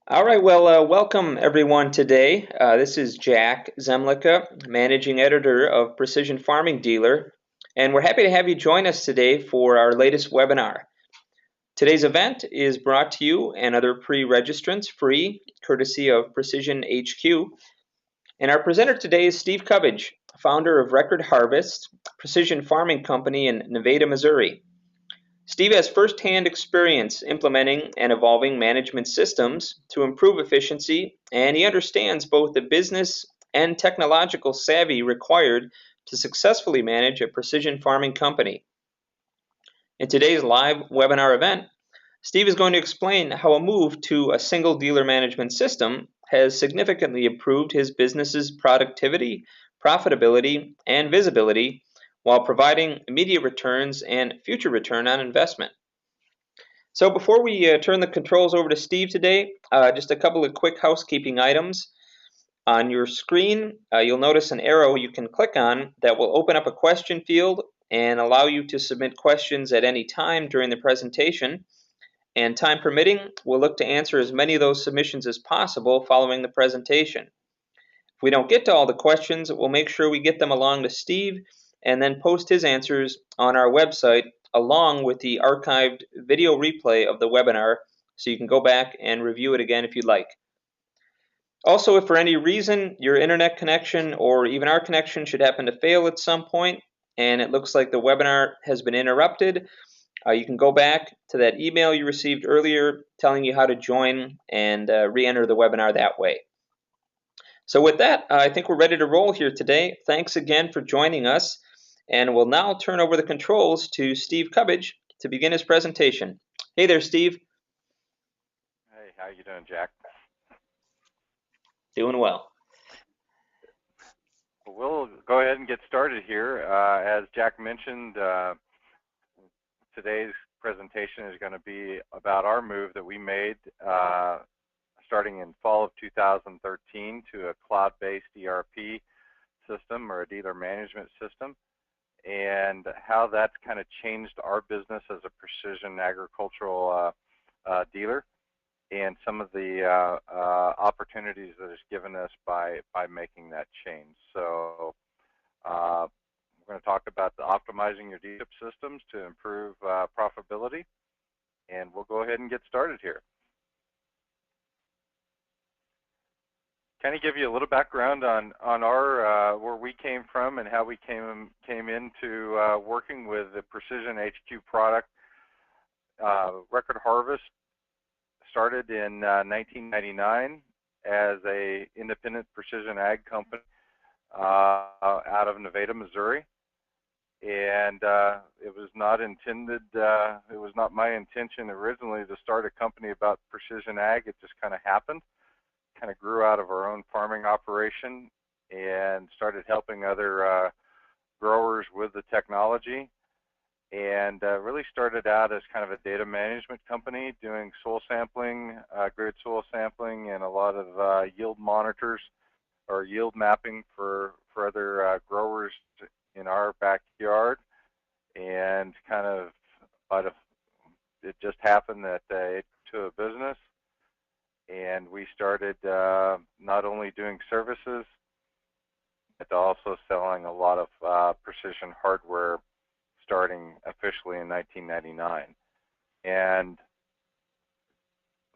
All right, well, welcome everyone today. This is Jack Zemlicka, Managing Editor of Precision Farming Dealer, and we're happy to have you join us today for our latest webinar. Today's event is brought to you and other pre-registrants free, courtesy of Precision HQ. And our presenter today is Steve Cubbage, founder of Record Harvest, precision farming company in Nevada, Missouri. Steve has firsthand experience implementing and evolving management systems to improve efficiency, and he understands both the business and technological savvy required to successfully manage a precision farming company. In today's live webinar event, Steve is going to explain how a move to a single dealer management system has significantly improved his business's productivity, profitability, and visibility while providing immediate returns and future return on investment. So before we turn the controls over to Steve today, just a couple of quick housekeeping items. On your screen, you'll notice an arrow you can click on that will open up a question field and allow you to submit questions at any time during the presentation. And time permitting, we'll look to answer as many of those submissions as possible following the presentation. If we don't get to all the questions, we'll make sure we get them along to Steve and then post his answers on our website along with the archived video replay of the webinar so you can go back and review it again if you'd like. Also, if for any reason your internet connection or even our connection should happen to fail at some point and it looks like the webinar has been interrupted, you can go back to that email you received earlier telling you how to join and re-enter the webinar that way. So with that, I think we're ready to roll here today. Thanks again for joining us, and we'll now turn over the controls to Steve Cubbage to begin his presentation. Hey there, Steve. Hey, how you doing, Jack? Doing well. We'll go ahead and get started here. As Jack mentioned, today's presentation is going to be about our move that we made starting in fall of 2013 to a cloud-based ERP system or a dealer management system, and how that's kind of changed our business as a precision agricultural dealer, and some of the opportunities that it's given us by making that change. So we're going to talk about the optimizing your dealership systems to improve profitability, and we'll go ahead and get started here. Kind of give you a little background on our where we came from and how we came into working with the Precision HQ product. Record Harvest started in 1999 as a independent precision ag company out of Nevada, Missouri, and it was not intended. It was not my intention originally to start a company about precision ag. It just kind of happened. Kind of grew out of our own farming operation and started helping other growers with the technology, and really started out as kind of a data management company doing soil sampling, grid soil sampling, and a lot of yield monitors or yield mapping for other growers in our backyard. And kind of it just happened that it to a business, and we started not only doing services but also selling a lot of precision hardware starting officially in 1999. And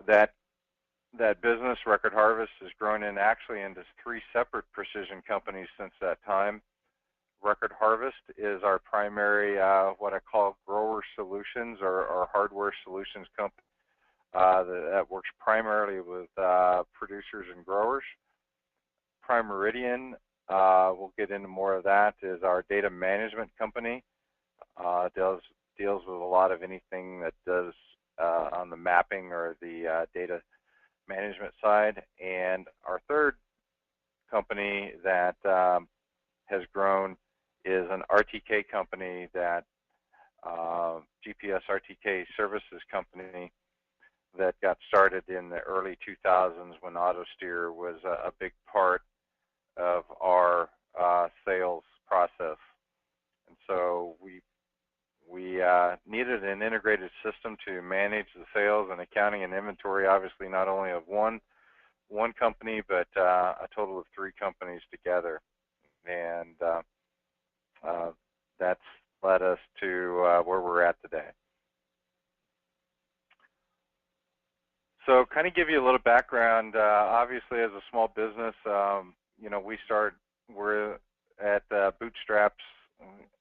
that business, Record Harvest, has grown into 3 separate precision companies since that time. Record Harvest is our primary what I call grower solutions or hardware solutions company that works primarily with producers and growers. Prime Meridian, we'll get into more of that, is our data management company. Deals with a lot of anything that does on the mapping or the data management side. And our third company that has grown is an RTK company, that GPS RTK services company, that got started in the early 2000s when AutoSteer was a big part of our sales process. And so We needed an integrated system to manage the sales and accounting and inventory, obviously not only of one company, but a total of 3 companies together. And that's led us to where we're at today. So kind of give you a little background, obviously as a small business, you know, we're at bootstraps,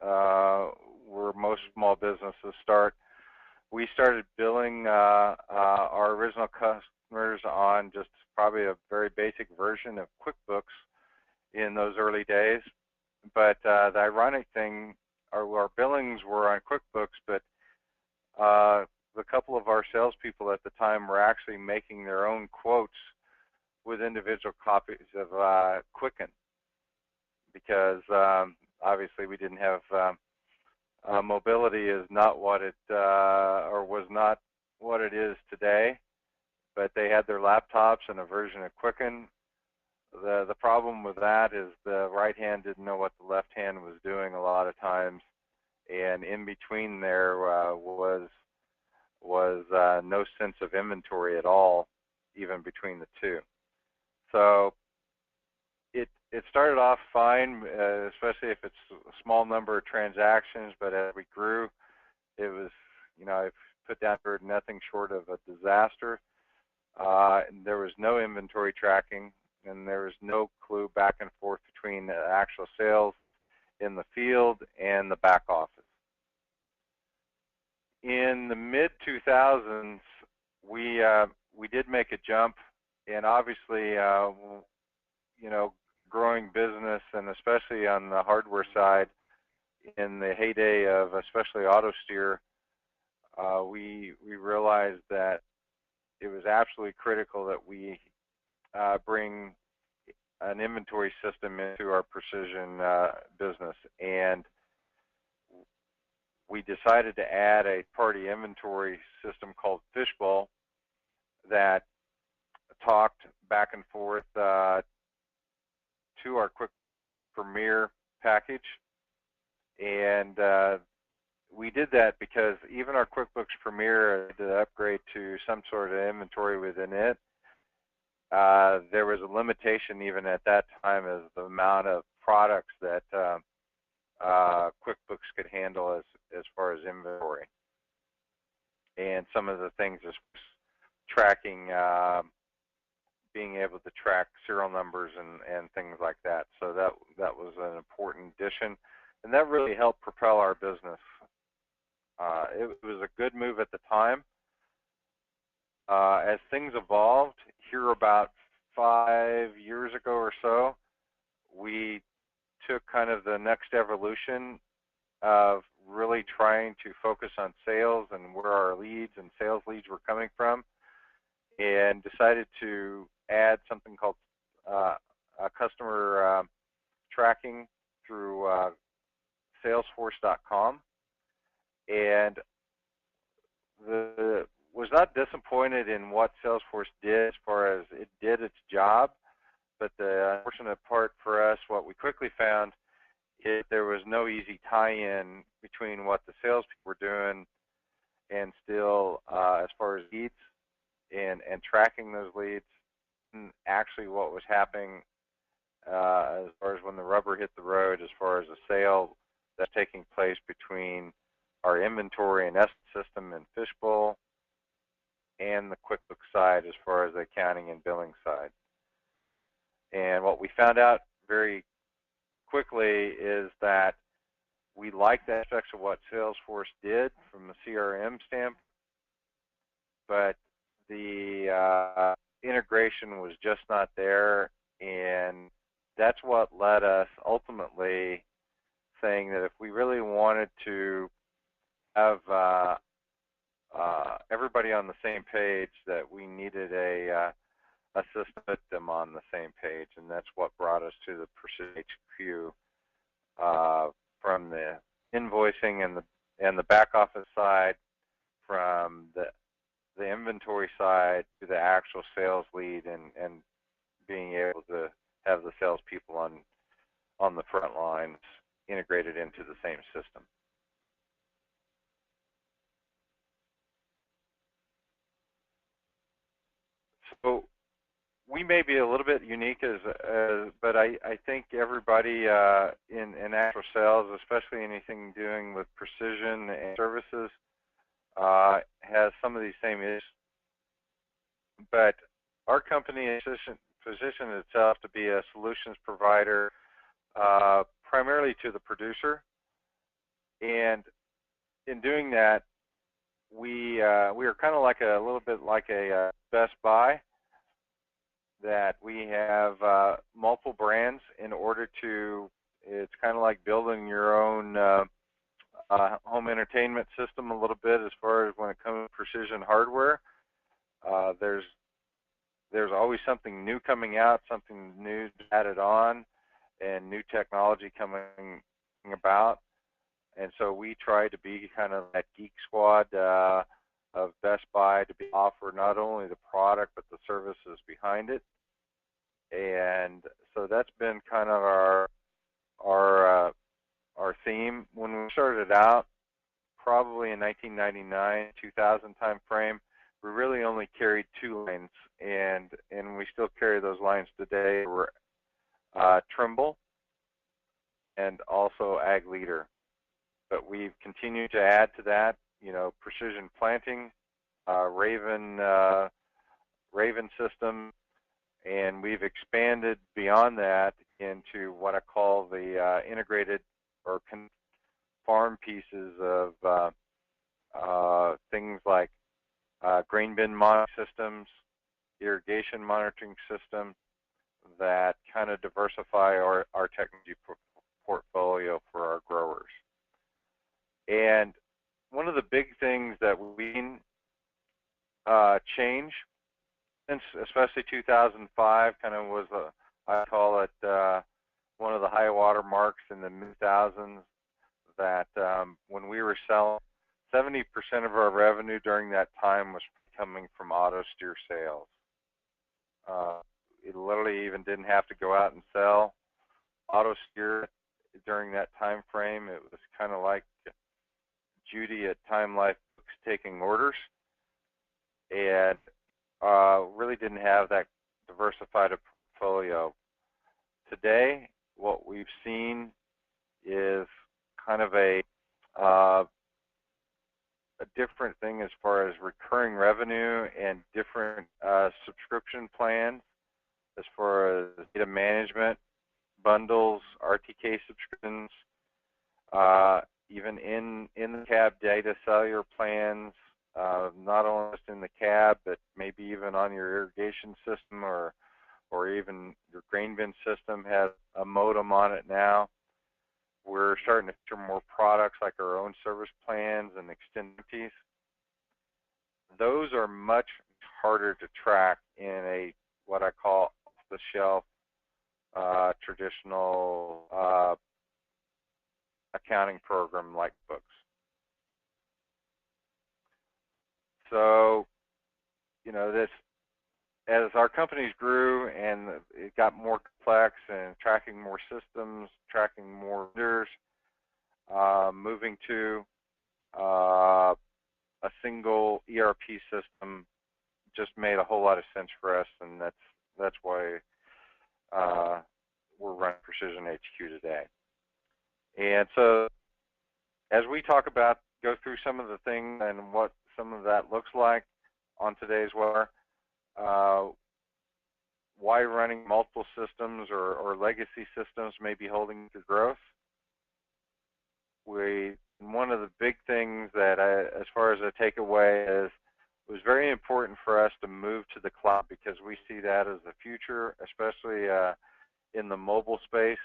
where most small businesses start. We started billing our original customers on just probably a very basic version of QuickBooks in those early days. But the ironic thing, our billings were on QuickBooks, but a couple of our salespeople at the time were actually making their own quotes with individual copies of Quicken, because obviously we didn't have mobility is not what it or was not what it is today, but they had their laptops and a version of Quicken. The problem with that is the right hand didn't know what the left hand was doing a lot of times, and in between there was no sense of inventory at all, even between the two. So it started off fine, especially if it's a small number of transactions, but as we grew, it was, you know, I've put down for nothing short of a disaster. There was no inventory tracking, and there was no clue back and forth between the actual sales in the field and the back office. In the mid-2000s, we did make a jump, and obviously, you know, growing business, and especially on the hardware side, in the heyday of especially AutoSteer, we realized that it was absolutely critical that we bring an inventory system into our precision business, and we decided to add a party inventory system called Fishbowl that talked back and forth to our Quick Premier package. And we did that because even our QuickBooks Premier had to upgrade to some sort of inventory within it. There was a limitation even at that time as the amount of products that QuickBooks could handle as far as inventory. And some of the things is tracking, being able to track serial numbers and things like that. So that was an important addition, and that really helped propel our business. It was a good move at the time. As things evolved, here about 5 years ago or so, we took kind of the next evolution of really trying to focus on sales and where our leads and sales leads were coming from, and decided to add something called customer tracking through Salesforce.com, and was not disappointed in what Salesforce did as far as it did its job, but the unfortunate part for us, what we quickly found, is there was no easy tie-in between what the salespeople were doing and still as far as leads and tracking those leads, and actually what was happening as far as when the rubber hit the road, as far as a sale that's taking place between our inventory and S system and Fishbowl and the QuickBooks side as far as the accounting and billing side. And what we found out very quickly is that we liked the aspects of what Salesforce did from the CRM standpoint, but the integration was just not there, and that's what led us ultimately saying that if we really wanted to have everybody on the same page, that we needed a system with them on the same page, and that's what brought us to the Precision HQ, from the invoicing and the back office side, from the inventory side to the actual sales lead, and being able to have the salespeople on the front lines integrated into the same system. So we may be a little bit unique, but I think everybody in actual sales, especially anything doing with precision and services, has some of these same issues. But our company has positioned itself to be a solutions provider, primarily to the producer, and in doing that, we are kind of like a little bit like a Best Buy, that we have multiple brands in order to. It's kind of like building your own home entertainment system a little bit, as far as when it comes to precision hardware. There's always something new coming out, something new added on, and new technology coming about. And so we try to be kind of that geek squad of Best Buy, to offer not only the product but the services behind it. And so that's been kind of our theme. When we started out, probably in 1999, 2000 time frame, we really only carried 2 lines, and we still carry those lines today. We're Trimble and also Ag Leader. But we've continued to add to that, precision planting, Raven system, and we've expanded beyond that into what I call the integrated or farm pieces of things like grain bin monitoring systems, irrigation monitoring systems, that kind of diversify our technology portfolio for our growers. And one of the big things that we change since especially 2005 kind of was I call it one of the high water marks in the mid-2000s, that when we were selling, 70% of our revenue during that time was coming from auto steer sales. It literally even didn't have to go out and sell auto steer during that time frame. It was kind of like Judy at Time Life Books taking orders, and really didn't have that diversified portfolio. Today, what we've seen is kind of a different thing as far as recurring revenue and different subscription plans, as far as data management, bundles, RTK subscriptions, even in the cab data cellular plans, not only just in the cab, but maybe even on your irrigation system, or even your grain bin system has a modem on it now. We're starting to feature more products like our own service plans and extensives. Those are much harder to track in a what I call off-the-shelf traditional accounting program like books. So, this, as our companies grew and it got more complex and tracking more systems, tracking more vendors, moving to a single ERP system just made a whole lot of sense for us, and that's why we're running Precision HQ today. And so, as we go through some of the things and what some of that looks like on today's webinar, why running multiple systems or legacy systems may be holding your growth. One of the big things that as far as a takeaway is, it was very important for us to move to the cloud, because we see that as the future, especially in the mobile space,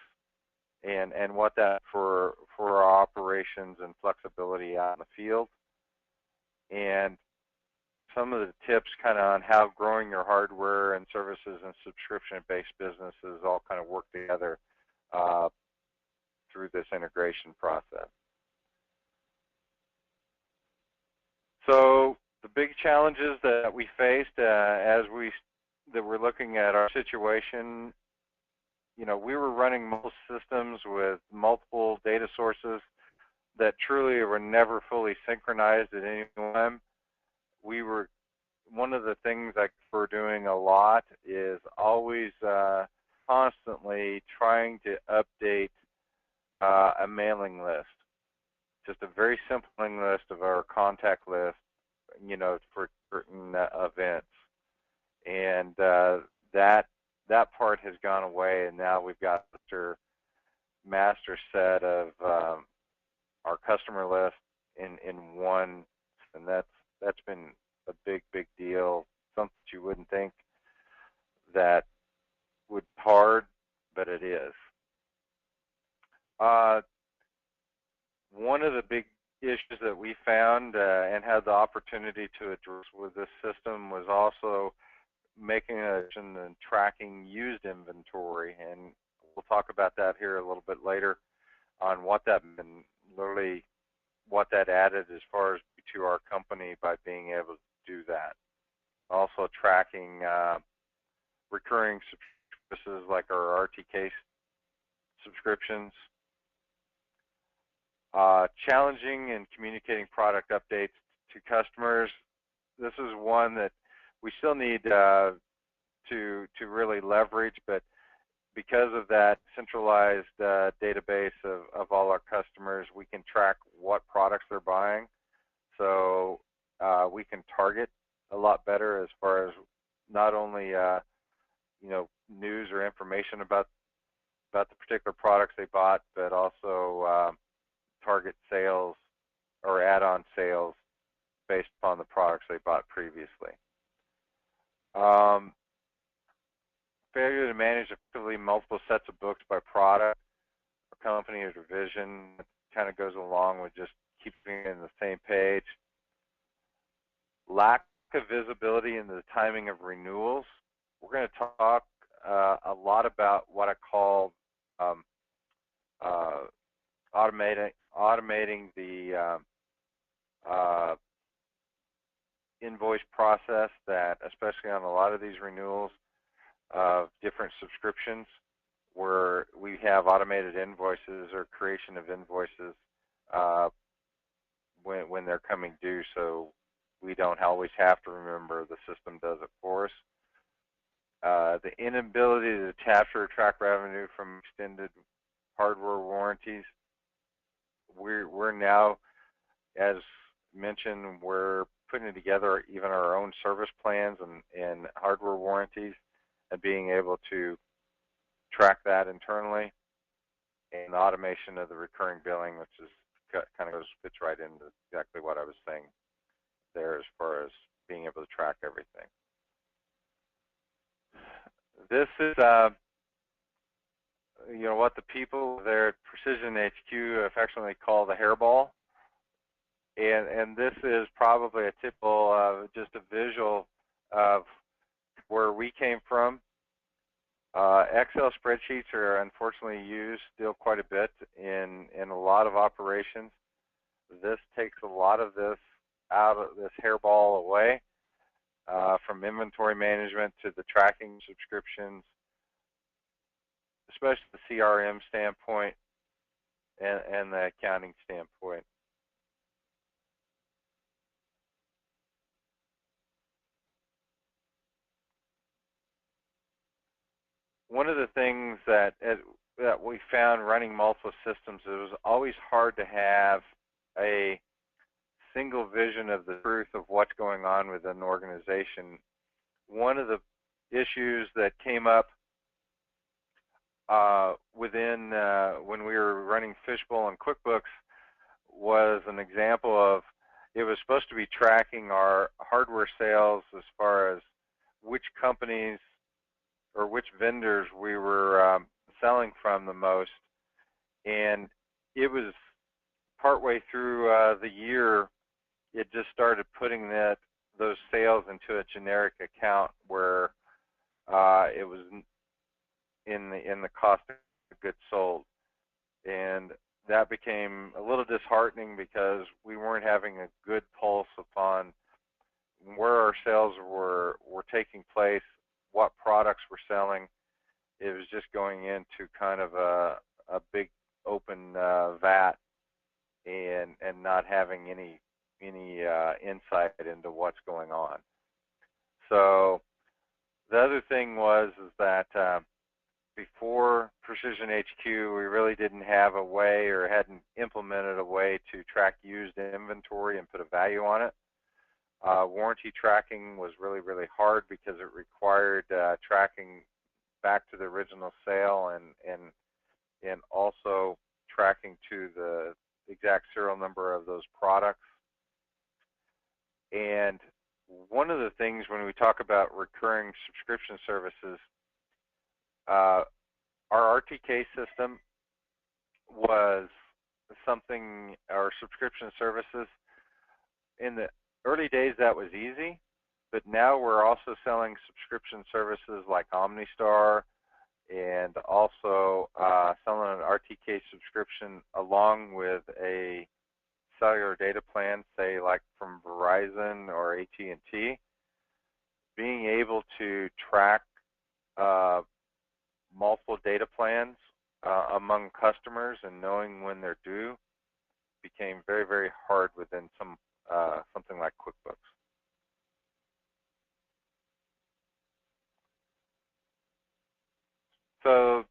and what that for our operations and flexibility out in the field. And some of the tips kind of on how growing your hardware and services and subscription-based businesses all kind of work together through this integration process. So the big challenges that we faced as we're looking at our situation, we were running multiple systems with multiple data sources that truly were never fully synchronized at any time. We were one of the things that we're doing a lot is always constantly trying to update a mailing list, just a very simple mailing list of our contact list, for certain events. And that part has gone away, and now we've got master set of our customer list in one, and that's been a big deal. Something that you wouldn't think that would be hard, but it is. One of the big issues that we found and had the opportunity to address with this system was also making and tracking used inventory, and we'll talk about that here a little bit later on what that meant, literally what that added as far as to our company by being able to do that. Also tracking recurring services like our RTK subscriptions. Challenging and communicating product updates to customers. This is one that we still need to really leverage, but because of that centralized database of all our customers, we can track what products they're buying. So we can target a lot better as far as not only news or information about the particular products they bought, but also target sales or add-on sales based upon the products they bought previously. Failure to manage effectively multiple sets of books by product or company or division kind of goes along with just keeping it in the same page. Lack of visibility in the timing of renewals. We're going to talk a lot about what I call automating the invoice process, that especially on a lot of these renewals of different subscriptions, where we have automated invoices or creation of invoices when they're coming due, so we don't always have to remember, the system does it for us. The inability to capture or track revenue from extended hardware warranties. We're now, as mentioned, we're putting together even our own service plans and hardware warranties, and being able to track that internally, and automation of the recurring billing, which is kind of fits right into exactly what I was saying there as far as being able to track everything. This is what the people there at Precision HQ affectionately call the hairball, and this is probably a typical just a visual of where we came from. Excel spreadsheets are unfortunately used still quite a bit in a lot of operations. This takes a lot of this out of this hairball away, from inventory management to the tracking subscriptions, especially the CRM standpoint and the accounting standpoint. One of the things that we found running multiple systems, it was always hard to have a single vision of the truth of what's going on within an organization. One of the issues that came up within when we were running Fishbowl and QuickBooks was an example of, it was supposed to be tracking our hardware sales as far as which companies or which vendors we were selling from the most, and it was partway through the year, it just started putting those sales into a generic account where it was in the cost of goods sold, and that became a little disheartening because we weren't having a good pulse upon where our sales were taking place, what products we're selling. It was just going into kind of a big open vat and not having any insight into what's going on. So the other thing was is that before Precision HQ, we really didn't have a way or hadn't implemented a way to track used inventory and put a value on it. Warranty tracking was really, really hard because it required tracking back to the original sale and also tracking to the exact serial number of those products. And one of the things when we talk about recurring subscription services, our RTK system was something, our subscription services, in the early days that was easy, but now we're also selling subscription services like OmniStar and also selling an RTK subscription along with a cellular data plan, say like from Verizon or AT&T. Being able to track multiple data plans among customers and knowing when they're due became very, very hard within something like QuickBooks. So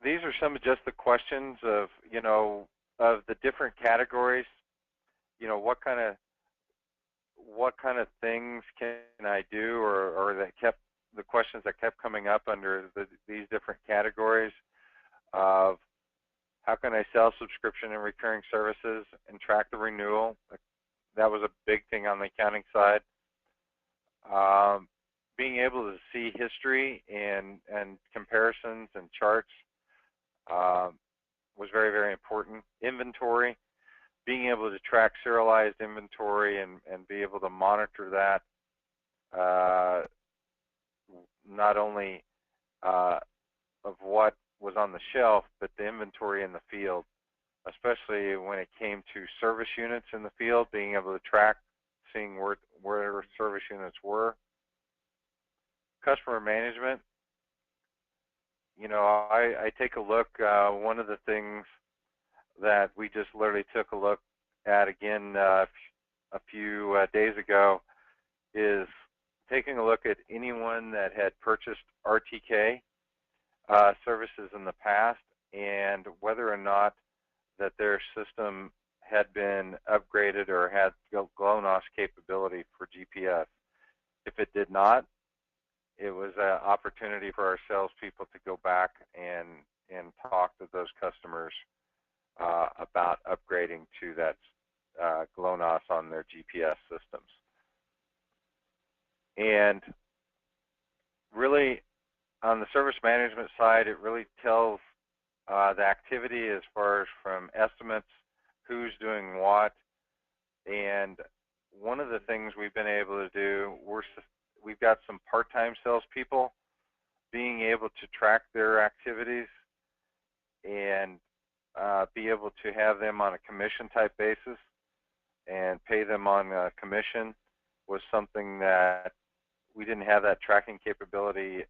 these are some of just the questions of, of the different categories. What kind of things can I do, or that kept the questions that kept coming up under these different categories of how can I sell subscription and recurring services and track the renewal. That was a big thing on the accounting side. Being able to see history and comparisons and charts was very, very important. Inventory, being able to track serialized inventory and be able to monitor that, not only of what was on the shelf, but the inventory in the field, especially when it came to service units in the field, being able to track, seeing where service units were. Customer management, I take a look, one of the things that we just literally took a look at again a few days ago is taking a look at anyone that had purchased RTK services in the past and whether or not that their system had been upgraded or had GLONASS capability for GPS. If it did not, it was an opportunity for our salespeople to go back and talk to those customers about upgrading to that GLONASS on their GPS systems. And really, on the service management side, it really tells the activity as far as from estimates, who's doing what. And one of the things we've been able to do, we've got some part-time salespeople, being able to track their activities and be able to have them on a commission type basis and pay them on a commission was something that we didn't have that tracking capability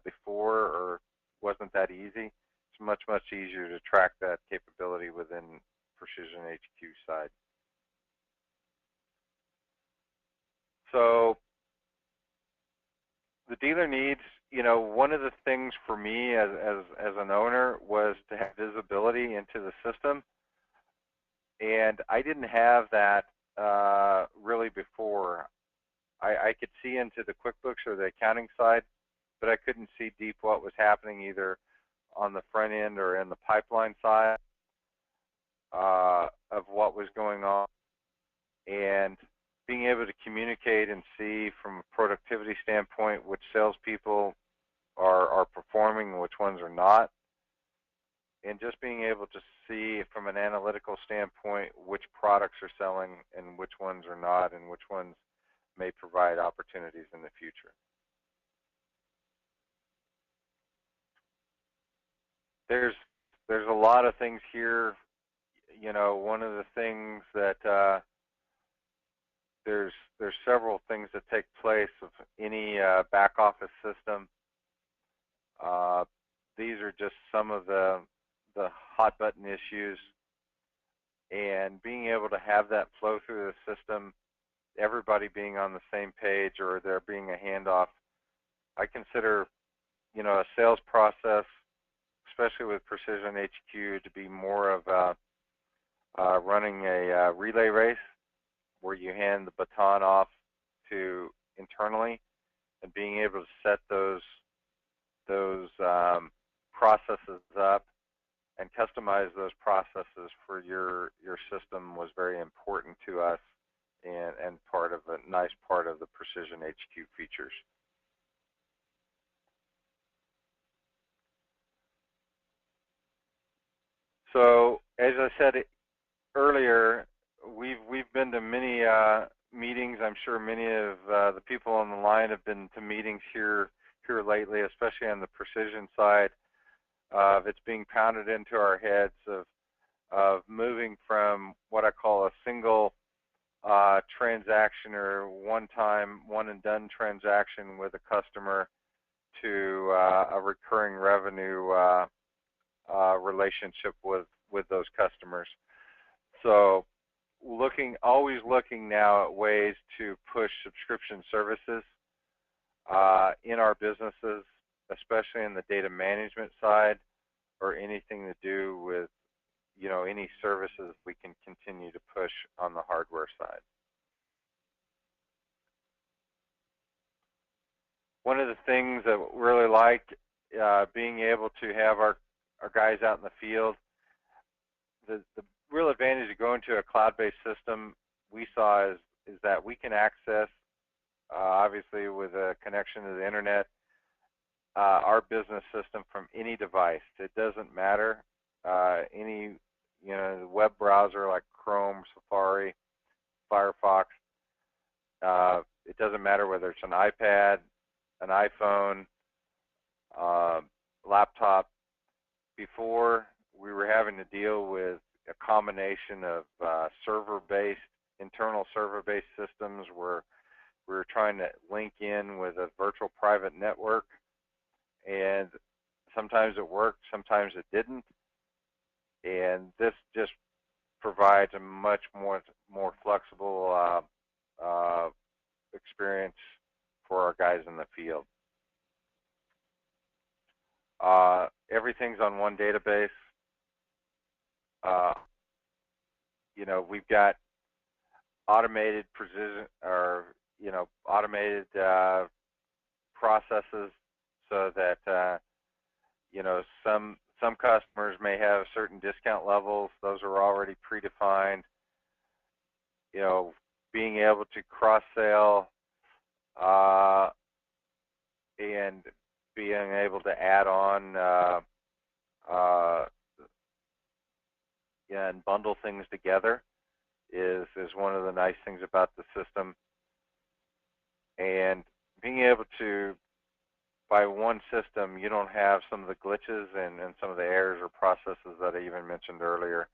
before, or wasn't that easy. It's much, much easier to track that capability within Precision HQ side. So the dealer needs, one of the things for me as an owner was to have visibility into the system. And I didn't have that really before. I could see into the QuickBooks or the accounting side, but I couldn't see deep what was happening either on the front end or in the pipeline side of what was going on. And being able to communicate and see from a productivity standpoint which salespeople are performing and which ones are not. And just being able to see from an analytical standpoint which products are selling and which ones are not, and which ones may provide opportunities in the future. There's a lot of things here. One of the things that there's several things that take place of any back office system. These are just some of the hot button issues, and being able to have that flow through the system everybody being on the same page or there being a handoff. I consider, a sales process, especially with Precision HQ, to be more of running a relay race where you hand the baton off to internally, and being able to set those processes up and customize those processes for your system was very important to us, and part of a nice part of the Precision HQ features. So as I said earlier, we've been to many meetings. I'm sure many of the people on the line have been to meetings here lately, especially on the precision side. It's being pounded into our heads of moving from what I call a single transaction or one-time, one-and-done transaction with a customer to a recurring revenue relationship with those customers. So always looking now at ways to push subscription services in our businesses, especially in the data management side, or anything to do with any services we can continue to push on the hardware side. One of the things that we really like, being able to have our guys out in the field, the real advantage of going to a cloud-based system we saw is that we can access, obviously with a connection to the internet, our business system from any device. It doesn't matter. Any web browser like Chrome, Safari, Firefox. It doesn't matter whether it's an iPad, an iPhone, laptop. Before, we were having to deal with a combination of internal server-based systems where we were trying to link in with a virtual private network, and sometimes it worked, sometimes it didn't. And this just provides a much more flexible experience for our guys in the field. Everything's on one database. We've got automated precision, or automated processes, so that some customers may have certain discount levels. Those are already predefined. Being able to cross-sell and being able to add on and bundle things together is one of the nice things about the system. And being able to, by one system, you don't have some of the glitches and some of the errors or processes that I even mentioned earlier.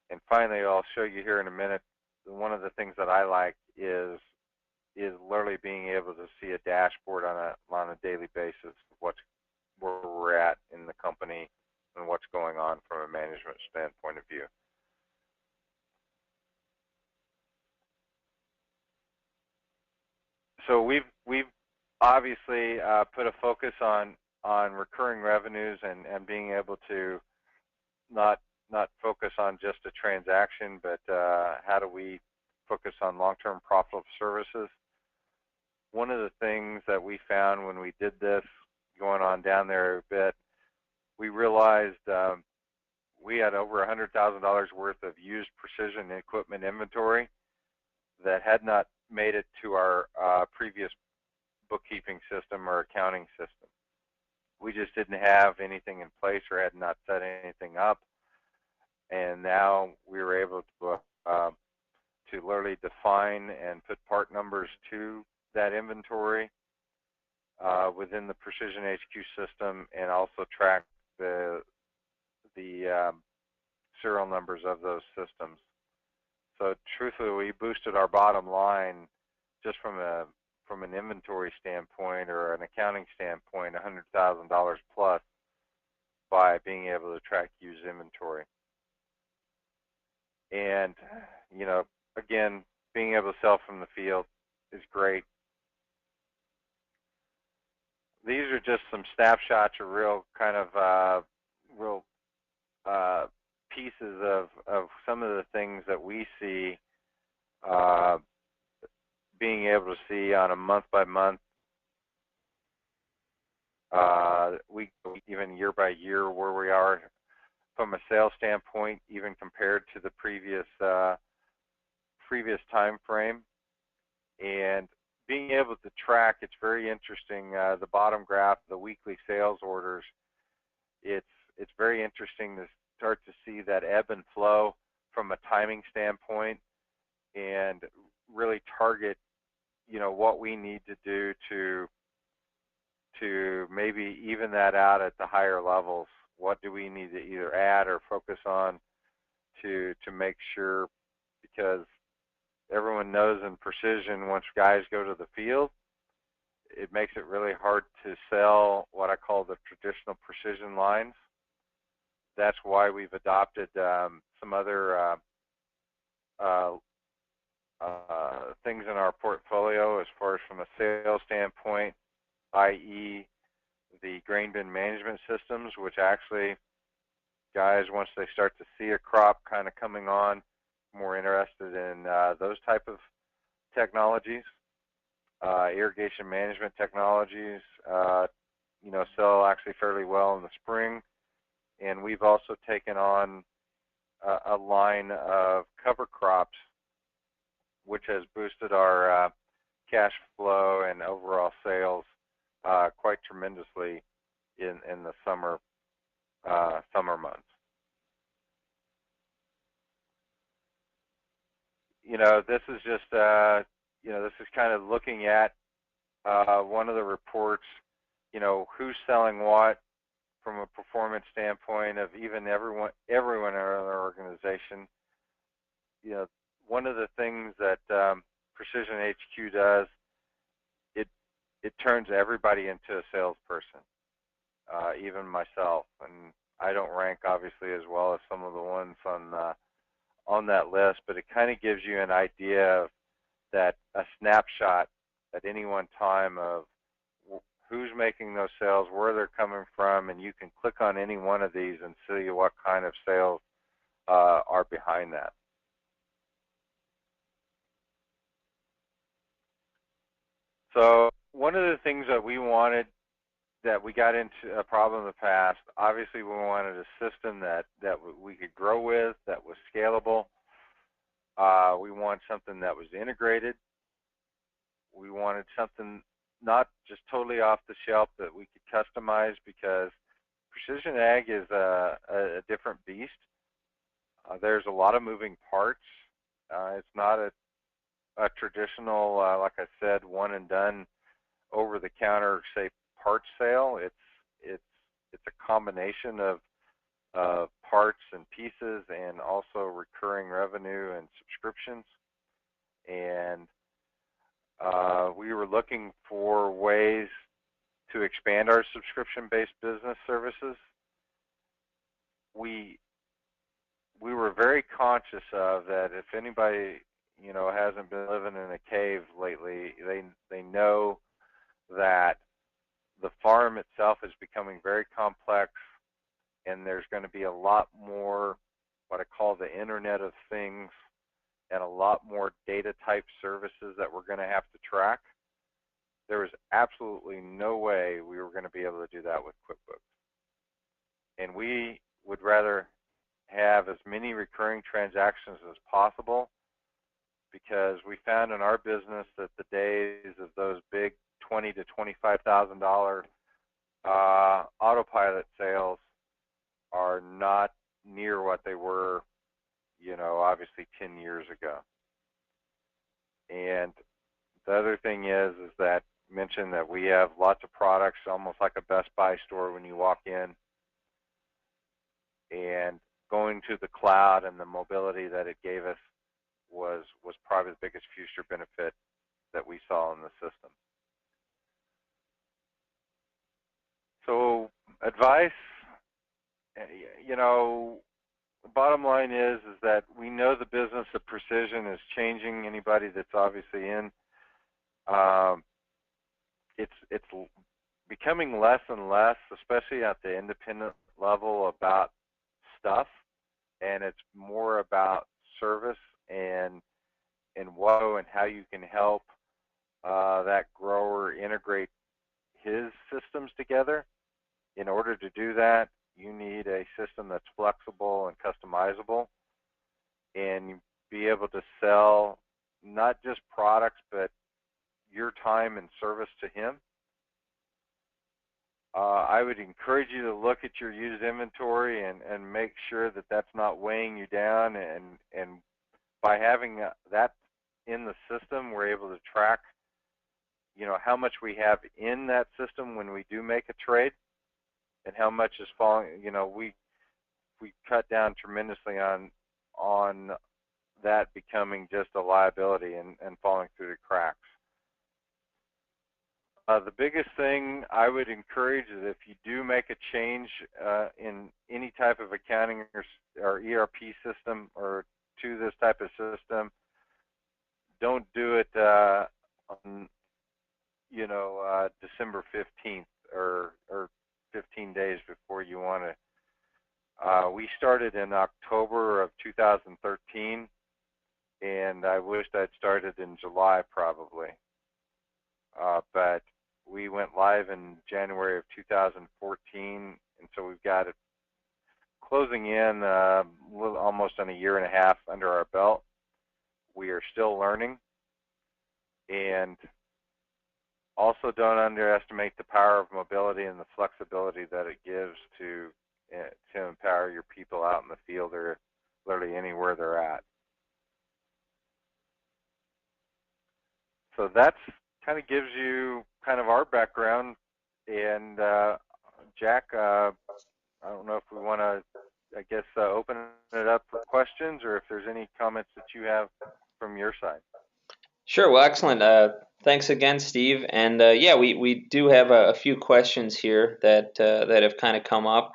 And finally, I'll show you here in a minute, one of the things that I like is literally being able to see a dashboard on a daily basis of where we're at in the company and what's going on from a management standpoint of view. So we've obviously put a focus on recurring revenues and being able to not focus on just a transaction, but how do we focus on long-term profitable services. One of the things that we found when we did this, going on down there a bit, we realized we had over $100,000 worth of used precision equipment inventory that had not made it to our previous bookkeeping system or accounting system. We just didn't have anything in place or had not set anything up, and now we were able to literally define and put part numbers to that inventory within the Precision HQ system, and also track the serial numbers of those systems. So truthfully, we boosted our bottom line just from an inventory standpoint or an accounting standpoint, $100,000 plus, by being able to track used inventory. And again, being able to sell from the field is great. These are just some snapshots of real kind of real pieces of some of the things that we see, being able to see on a month-by-month, week, even year-by-year, where we are from a sales standpoint, even compared to the previous time frame. And being able to track, it's very interesting. The bottom graph, the weekly sales orders, it's very interesting to start to see that ebb and flow from a timing standpoint, and really target, what we need to do to maybe even that out at the higher levels. What do we need to either add or focus on to make sure, because everyone knows in precision, once guys go to the field, it makes it really hard to sell what I call the traditional precision lines. That's why we've adopted some other things in our portfolio as far as from a sales standpoint, i.e. the grain bin management systems, which actually guys, once they start to see a crop kind of coming on, more interested in those type of technologies. Irrigation management technologies, sell actually fairly well in the spring. And we've also taken on a line of cover crops, which has boosted our cash flow and overall sales quite tremendously in the summer months. This is just this is kind of looking at one of the reports, who's selling what from a performance standpoint of even everyone in our organization. One of the things that Precision HQ does, it turns everybody into a salesperson, even myself. And I don't rank obviously as well as some of the ones on that list, but it kind of gives you an idea of that, a snapshot at any one time of who's making those sales, where they're coming from, and you can click on any one of these and see what kind of sales are behind that. So one of the things that we wanted, that we got into a problem in the past, obviously we wanted a system that we could grow with, that was scalable. We want something that was integrated. We wanted something not just totally off the shelf that we could customize, because precision ag is a different beast. There's a lot of moving parts. It's not a traditional, like I said, one and done over the counter, say, part sale. It's a combination of parts and pieces, and also recurring revenue and subscriptions. And we were looking for ways to expand our subscription-based business services. We were very conscious of that. If anybody hasn't been living in a cave lately, they know that the farm itself is becoming very complex, and there's going to be a lot more what I call the Internet of Things, and a lot more data type services that we're going to have to track. There was absolutely no way we were going to be able to do that with QuickBooks. And we would rather have as many recurring transactions as possible, because we found in our business that the days of those big $20,000 to $25,000 autopilot sales are not near what they were, obviously 10 years ago. And the other thing is that mention that we have lots of products, almost like a Best Buy store when you walk in. And going to the cloud and the mobility that it gave us was probably the biggest future benefit that we saw in the system. So advice, the bottom line is that we know the business of precision is changing. Anybody that's obviously in, um, it's becoming less and less, especially at the independent level, about stuff, and it's more about service and what and how you can help that grower integrate his systems together. In order to do that, you need a system that's flexible and customizable, and be able to sell not just products but your time and service to him. I would encourage you to look at your used inventory and make sure that that's not weighing you down. And by having that in the system, we're able to track, how much we have in that system when we do make a trade, and how much is falling. We cut down tremendously on that becoming just a liability and falling through the cracks. The biggest thing I would encourage is, if you do make a change in any type of accounting or ERP system or to this type of system, don't do it on December 15th or 15 days before you want to. We started in October of 2013, and I wished I'd started in July probably. But we went live in January of 2014, and so we've got it closing in almost on a year and a half under our belt. We are still learning, and also don't underestimate the power of mobility and the flexibility that it gives to empower your people out in the field or literally anywhere they're at. So that's kind of gives you kind of our background. And Jack, I don't know if we want to, open it up for questions, or if there's any comments that you have from your side. Sure. Well, excellent. Thanks again, Steve. And yeah, we do have a few questions here that have kind of come up.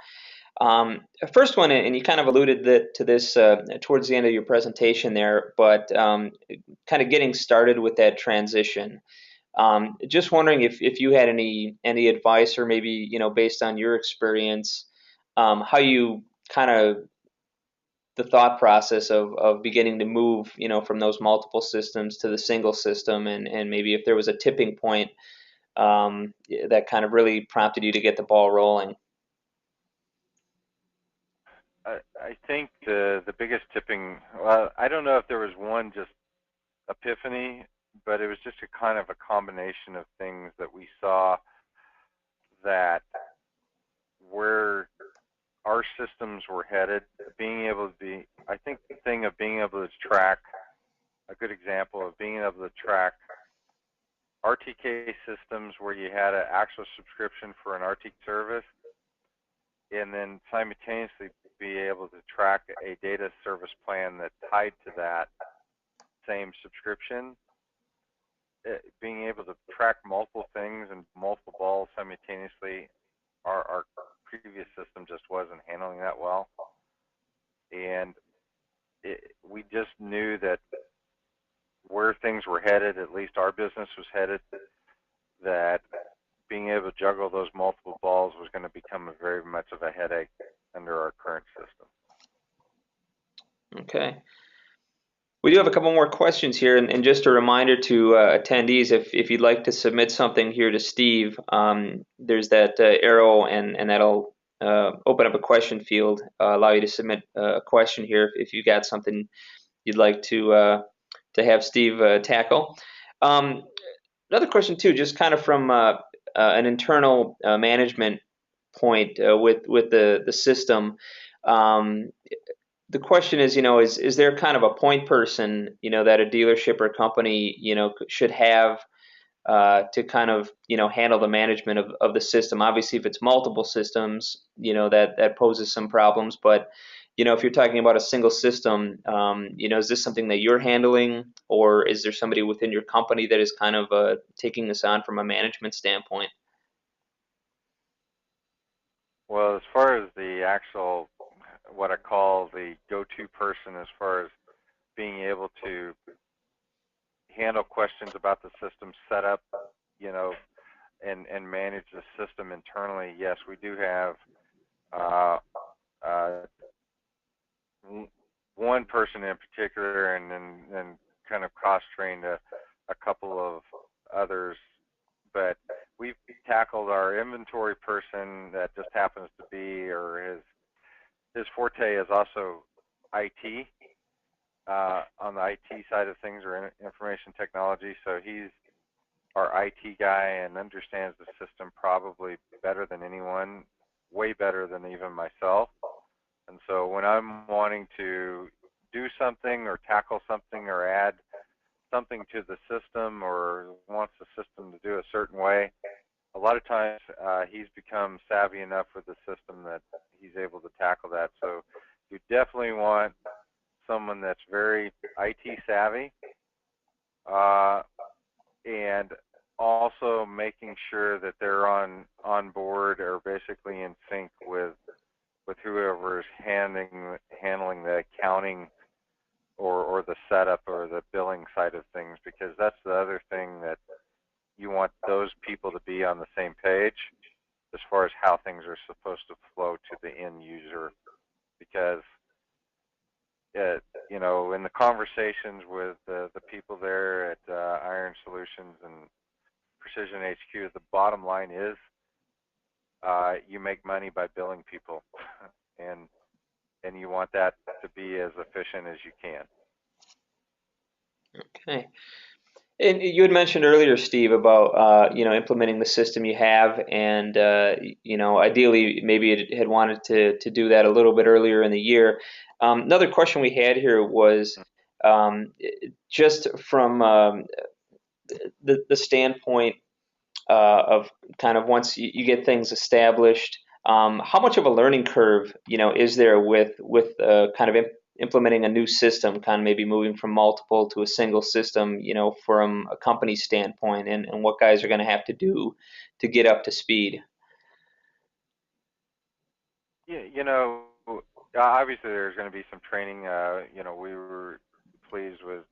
First one, and you kind of alluded to this towards the end of your presentation there, but kind of getting started with that transition. Just wondering if you had any advice, or maybe based on your experience, how you kind of the thought process of beginning to move from those multiple systems to the single system, and maybe if there was a tipping point that kind of really prompted you to get the ball rolling. I think the biggest tipping, well, I don't know if there was one just epiphany, but it was just a kind of a combination of things that we saw, that where our systems were headed, I think the thing of being able to track, a good example of being able to track RTK systems where you had an actual subscription for an RTK service, and then simultaneously be able to track a data service plan that tied to that same subscription. Being able to track multiple things and multiple balls simultaneously, our previous system just wasn't handling that well. And we just knew that where things were headed, at least our business was headed, that being able to juggle those multiple balls was going to become very much of a headache under our current system. Okay. We do have a couple more questions here, and just a reminder to attendees, if you'd like to submit something here to Steve, there's that arrow, and that'll open up a question field, allow you to submit a question here if you got something you'd like to have Steve tackle. Another question too, just kind of from an internal management point with the system. The question is, is there kind of a point person, that a dealership or company, should have to kind of, handle the management of the system? Obviously, if it's multiple systems, that poses some problems. But, if you're talking about a single system, is this something that you're handling, or is there somebody within your company that is kind of taking this on from a management standpoint? Well, as far as the actual what I call the go-to person as far as being able to handle questions about the system setup, you know, and manage the system internally. Yes, we do have uh, uh, one person in particular, and then kind of cross-trained a couple of others. But we've tackled our inventory person that just happens to be, or his forte is also IT, on the IT side of things, or information technology. So he's our IT guy and understands the system probably better than anyone, way better than even myself. And so when I'm wanting to do something or tackle something or add something to the system or wants the system to do a certain way, a lot of times he's become savvy enough with the system that he's able to tackle that. So you definitely want someone that's very IT savvy, and also making sure that they're on board or basically in sync with whoever is handling the accounting or the setup or the billing side of things, because that's the other thing that you want those people to be on the same page as far as how things are supposed to flow to the end user. Because you know, in the conversations with the people there at Iron Solutions and Precision HQ, the bottom line is you make money by billing people, and you want that to be as efficient as you can. Okay. And you had mentioned earlier, Steve, about implementing the system you have, and ideally maybe it had wanted to do that a little bit earlier in the year. Another question we had here was just from the standpoint of kind of once you get things established, how much of a learning curve, is there with kind of implementing a new system, kind of maybe moving from multiple to a single system, from a company standpoint, and what guys are going to have to do to get up to speed? Yeah, obviously there's going to be some training. We were pleased with,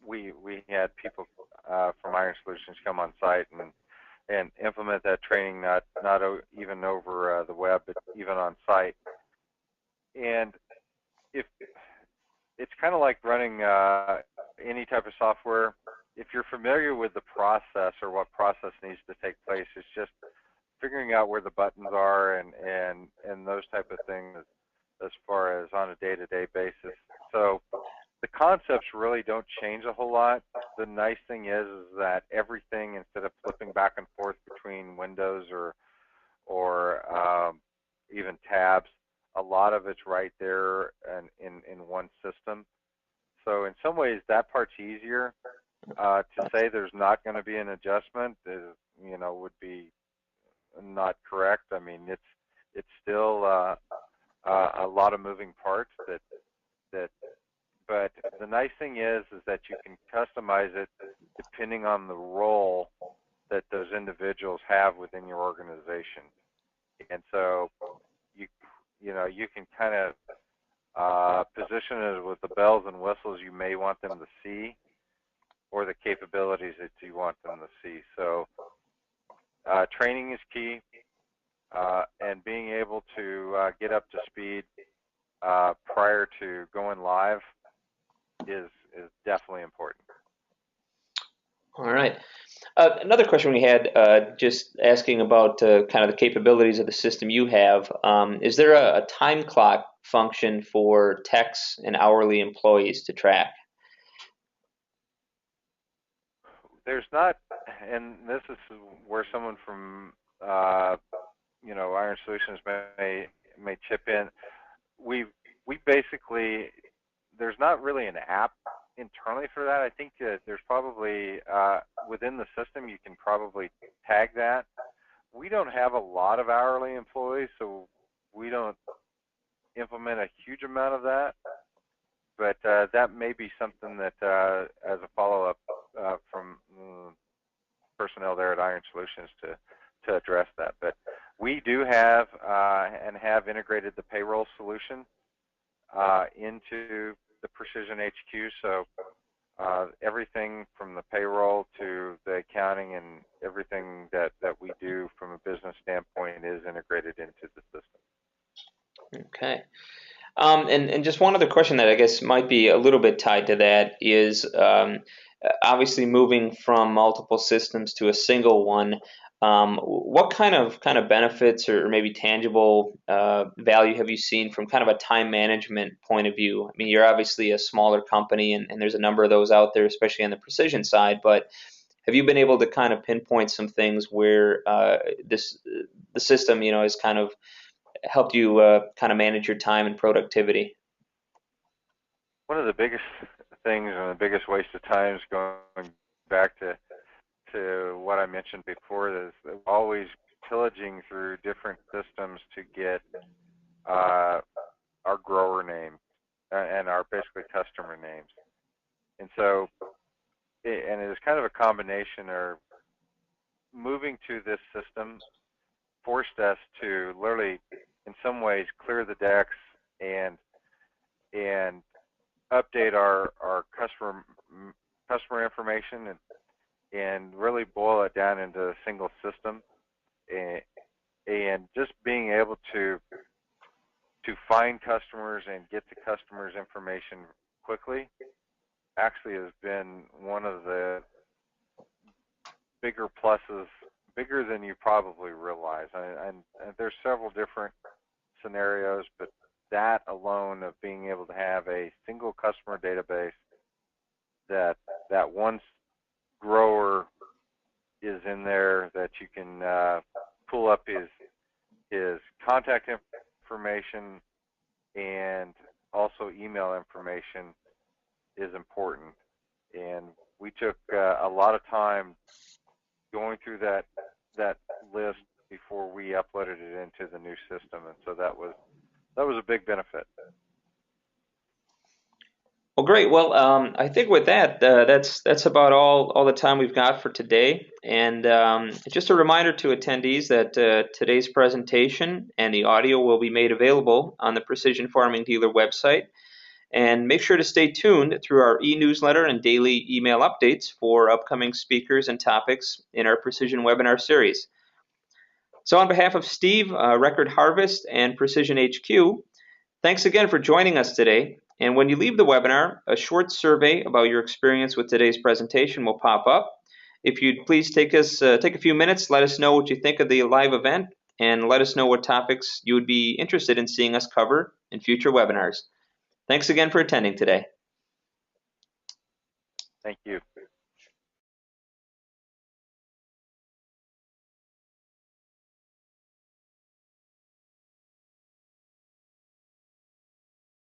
we had people from Iron Solutions come on site and implement that training, not even over the web, but even on site. And if it's kind of like running any type of software, if you're familiar with the process or what process needs to take place, it's just figuring out where the buttons are and those type of things as far as on a day-to-day basis. So the concepts really don't change a whole lot. The nice thing is that everything, instead of flipping back and forth between windows or even tabs, a lot of it's right there and in one system. So in some ways that part's easier. To say there's not going to be an adjustment would be not correct. I mean, it's still a lot of moving parts that but the nice thing is that you can customize it depending on the role that those individuals have within your organization. And so you can kind of position it with the bells and whistles you may want them to see, or the capabilities that you want them to see. So training is key, and being able to get up to speed prior to going live is definitely important. All right. Another question we had, just asking about kind of the capabilities of the system you have. Is there a time clock function for techs and hourly employees to track? There's not, and this is where someone from Iron Solutions may chip in. We basically, there's not really an app internally for that. I think that there's probably within the system you can probably tag that. We don't have a lot of hourly employees, so we don't implement a huge amount of that. But that may be something that, as a follow-up from personnel there at Iron Solutions to address that. But We do have and have integrated the payroll solution into the Precision HQ. So everything from the payroll to the accounting and everything that we do from a business standpoint is integrated into the system. Okay. And just one other question that I guess might be a little bit tied to that is obviously moving from multiple systems to a single one. What kind of benefits or maybe tangible value have you seen from kind of a time management point of view? I mean, you're obviously a smaller company, and there's a number of those out there, especially on the precision side. But have you been able to kind of pinpoint some things where the system, has kind of helped you kind of manage your time and productivity? One of the biggest things and the biggest waste of time is going back to what I mentioned before, is always pillaging through different systems to get our grower name and our basically customer names. And so, and it was kind of a combination, or moving to this system forced us to literally, in some ways, clear the decks and update our customer information and really boil it down into a single system, and just being able to find customers and get the customers' information quickly actually has been one of the bigger pluses, bigger than you probably realize. And there's several different scenarios, but that alone of being able to have a single customer database that once grower is in there, that you can pull up his contact information and also email information is important. And we took a lot of time going through that list before we uploaded it into the new system, and so that was a big benefit. Well, great. Well, I think with that, that's about all the time we've got for today. And just a reminder to attendees that today's presentation and the audio will be made available on the Precision Farming Dealer website. And make sure to stay tuned through our e-newsletter and daily email updates for upcoming speakers and topics in our Precision webinar series. So on behalf of Steve, Record Harvest, and Precision HQ, thanks again for joining us today. And when you leave the webinar, a short survey about your experience with today's presentation will pop up. If you'd please take a few minutes, let us know what you think of the live event, and let us know what topics you would be interested in seeing us cover in future webinars. Thanks again for attending today. Thank you.